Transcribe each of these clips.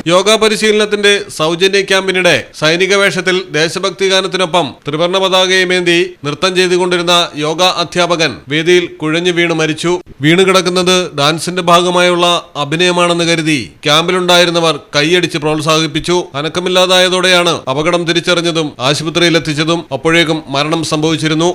യോഗ പരിശീലനത്തിന്റെ സൗജന്യ ക്യാമ്പിനിടെ സൈനിക വേഷത്തിൽ ദേശഭക്തി ഗാനത്തിനൊപ്പം ത്രിവർണ്ണ പതാകയുമേന്തി നൃത്തം ചെയ്തുകൊണ്ടിരുന്ന യോഗ അധ്യാപകൻ വേദിയിൽ കുഴഞ്ഞു വീണ് മരിച്ചു. വീണുകിടക്കുന്നത് ഡാൻസിന്റെ ഭാഗമായുള്ള അഭിനയമാണെന്ന് കരുതി ക്യാമ്പിലുണ്ടായിരുന്നവർ കൈയടിച്ച് പ്രോത്സാഹിപ്പിച്ചു. അനക്കമില്ലാതായതോടെയാണ് അപകടം തിരിച്ചറിഞ്ഞതും ആശുപത്രിയിലെത്തിച്ചതും. അപ്പോഴേക്കും മരണം സംഭവിച്ചിരുന്നു.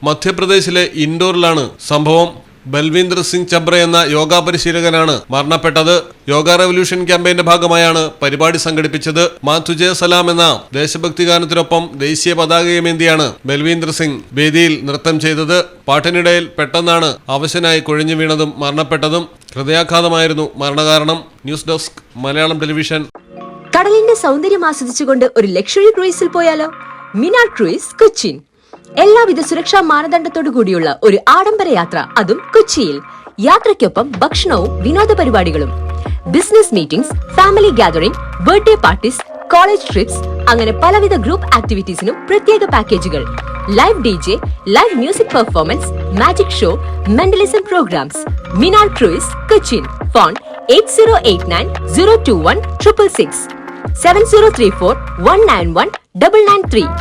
മധ്യപ്രദേശിലെ ഇൻഡോറിലാണ് സംഭവം. ബൽവീന്ദർ സിംഗ് ചബ്ര എന്ന യോഗ പരിശീലകനാണ് മരണപ്പെട്ടത്. യോഗ റവല്യൂഷൻ ക്യാമ്പയിന്റെ ഭാഗമായാണ് പരിപാടി സംഘടിപ്പിച്ചത്. മാ തുജേ സലാം എന്ന ദേശഭക്തി ഗാനത്തിനൊപ്പം ദേശീയ പതാകയുമേന്തിയാണ് ബൽവീന്ദർ സിംഗ് വേദിയിൽ നൃത്തം ചെയ്തത്. പാട്ടിനിടയിൽ പെട്ടെന്നാണ് അവശനായി കുഴഞ്ഞു വീണതും മരണപ്പെട്ടതും. ഹൃദയാഘാതമായിരുന്നു മരണകാരണം. News desk Malayalam television. കടലിന്റെ സൗന്ദര്യം ആസ്വദിച്ചുകൊണ്ട് ഒരു ലക്ഷറി ക്രൂയിസിൽ പോയാലോ? മിനാർ ക്രൂയിസ് കൊച്ചിൻ. എല്ലാവിധ സുരക്ഷാ മാനദണ്ഡത്തോടു കൂടിയുള്ള ഒരു ആഡംബര യാത്ര, അതും കൊച്ചിയിൽ. യാത്രയ്ക്കൊപ്പം ഭക്ഷണവും വിനോദ പരിപാടികളും, business meetings, family gathering, birthday parties, college trips, അങ്ങനെ പലവിധ ഗ്രൂപ്പ് ആക്ടിവിറ്റീസിനും പ്രത്യേക പാക്കേജുകൾ. Live DJ, live music performance, magic show, mentalism programs. Minar cruise Cochin. Phone 8089 021 666 7034 191 993.